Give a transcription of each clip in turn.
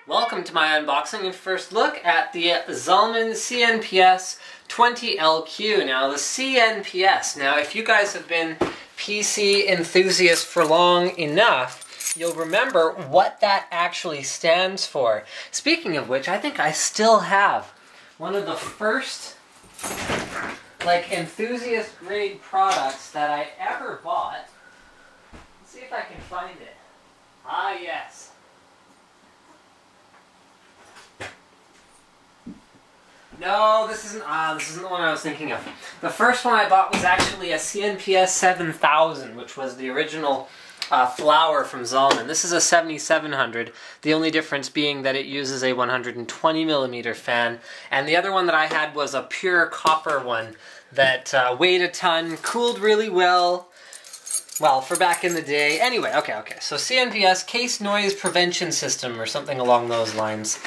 Welcome to my unboxing and first look at the Zalman CNPS20LQ. Now the CNPS, now if you guys have been PC enthusiasts for long enough, you'll remember what that actually stands for. Speaking of which, I think I still have one of the first enthusiast grade products that I ever bought. Let's see if I can find it. Ah yes. No, this isn't the one I was thinking of. The first one I bought was actually a CNPS2000, which was the original flower from Zalman. This is a 7700, the only difference being that it uses a 120mm fan, and the other one that I had was a pure copper one that weighed a ton, cooled really well, for back in the day. Anyway, okay, so CNPS, Case Noise Prevention System, or something along those lines.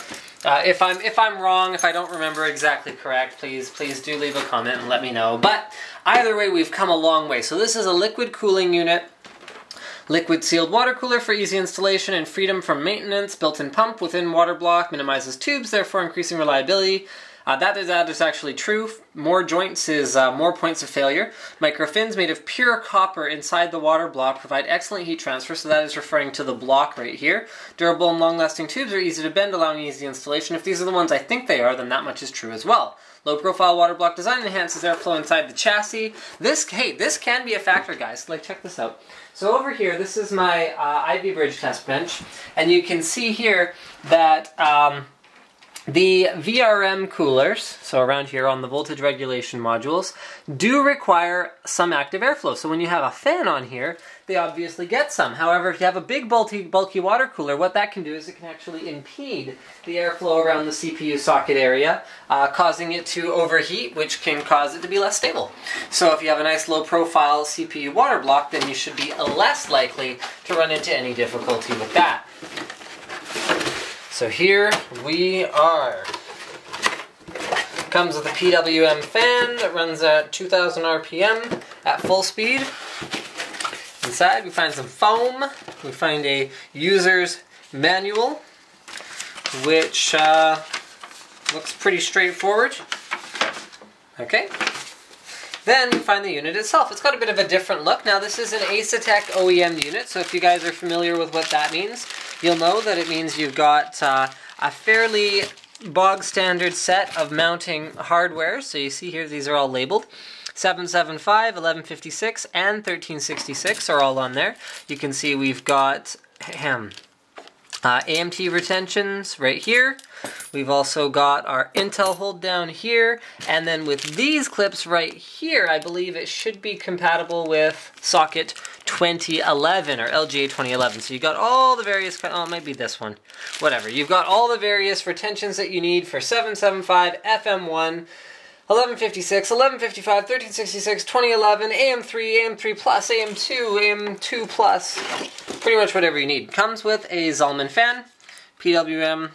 If I'm wrong, if I don't remember exactly correct, please do leave a comment and let me know. But either way, we've come a long way. So this is a liquid cooling unit, liquid sealed water cooler for easy installation and freedom from maintenance, built-in pump within water block, minimizes tubes, therefore increasing reliability. That is actually true. More joints is more points of failure. Micro fins made of pure copper inside the water block provide excellent heat transfer, so that is referring to the block right here. Durable and long-lasting tubes are easy to bend, allowing easy installation. If these are the ones I think they are, then that much is true as well. Low-profile water block design enhances airflow inside the chassis. This can be a factor, guys. Check this out. So over here, this is my Ivy Bridge test bench, and you can see here that the VRM coolers, so around here on the voltage regulation modules, do require some active airflow. So when you have a fan on here, they obviously get some. However, if you have a big bulky water cooler, what that can do is it can actually impede the airflow around the CPU socket area, causing it to overheat, which can cause it to be less stable. So if you have a nice low profile CPU water block, then you should be less likely to run into any difficulty with that. So here we are. Comes with a PWM fan that runs at 2000 RPM at full speed. Inside we find some foam. We find a user's manual, which looks pretty straightforward. Okay. Then we find the unit itself. It's got a bit of a different look. Now this is an Asetek OEM unit, so if you guys are familiar with what that means, you'll know that it means you've got a fairly bog standard set of mounting hardware. So you see here, these are all labeled. 775, 1156, and 1366 are all on there. You can see we've got AMT retentions right here. We've also got our Intel hold down here, and then with these clips right here, I believe it should be compatible with socket 2011 or LGA 2011. So you've got all the various, oh, it might be this one, whatever. You've got all the various retentions that you need for 775, FM1, 1156, 1155, 1366, 2011, AM3, AM3 plus, AM2, AM2 plus, pretty much whatever you need. Comes with a Zalman fan, PWM,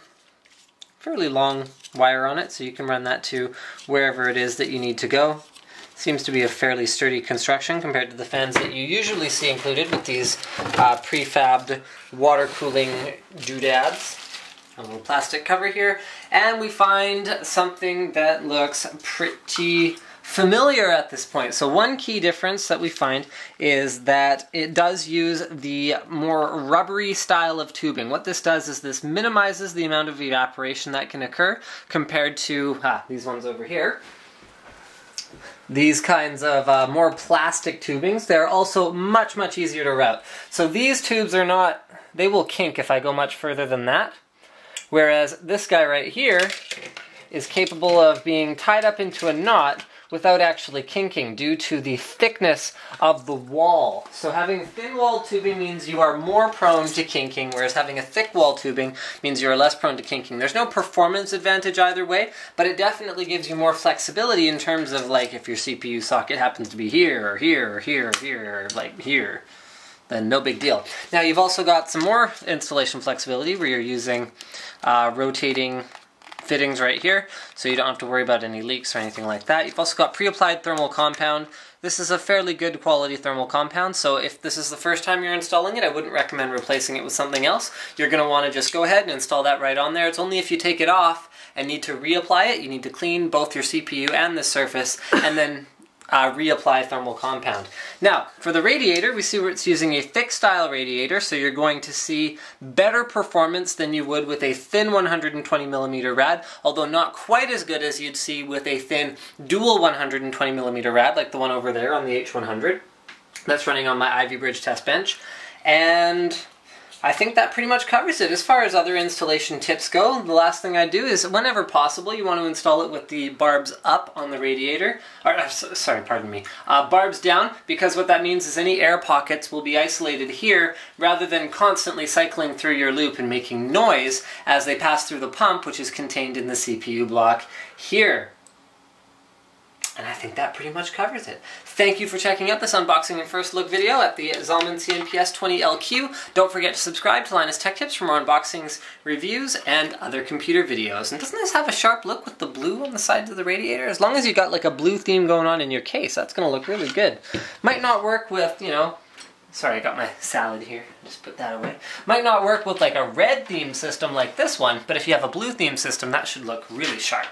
fairly long wire on it, so you can run that to wherever it is that you need to go. Seems to be a fairly sturdy construction compared to the fans that you usually see included with these prefabbed water cooling doodads. A little plastic cover here, and we find something that looks pretty familiar at this point. So one key difference that we find is that it does use the more rubbery style of tubing. What this does is this minimizes the amount of evaporation that can occur compared to these ones over here. These kinds of more plastic tubings, they're also much easier to route. So these tubes are not, they will kink if I go much further than that. Whereas this guy right here is capable of being tied up into a knot without actually kinking due to the thickness of the wall. So having thin wall tubing means you are more prone to kinking, whereas having a thick wall tubing means you are less prone to kinking. There's no performance advantage either way, but it definitely gives you more flexibility in terms of if your CPU socket happens to be here or here or here or here or here, then no big deal. Now you've also got some more installation flexibility where you're using rotating fittings right here, so you don't have to worry about any leaks or anything like that. You've also got pre-applied thermal compound. this is a fairly good quality thermal compound, so if this is the first time you're installing it, I wouldn't recommend replacing it with something else. You're going to want to just go ahead and install that right on there. It's only if you take it off and need to reapply it, you need to clean both your CPU and the surface, and then reapply thermal compound. Now, for the radiator, we see it's using a thick style radiator, so you're going to see better performance than you would with a thin 120mm rad, although not quite as good as you'd see with a thin dual 120mm rad, like the one over there on the H100. That's running on my Ivy Bridge test bench. And I think that pretty much covers it. As far as other installation tips go, the last thing I do is, whenever possible, you want to install it with the barbs up on the radiator. Or, sorry, pardon me. Barbs down, because what that means is any air pockets will be isolated here, rather than constantly cycling through your loop and making noise as they pass through the pump, which is contained in the CPU block here. And I think that pretty much covers it. Thank you for checking out this unboxing and first look video at the Zalman CNPS20LQ. Don't forget to subscribe to Linus Tech Tips for more unboxings, reviews, and other computer videos. And doesn't this have a sharp look with the blue on the sides of the radiator? As long as you got like a blue theme going on in your case, that's going to look really good. Might not work with, you know, sorry, I got my salad here. Just put that away. Might not work with like a red theme system like this one, but if you have a blue theme system, that should look really sharp.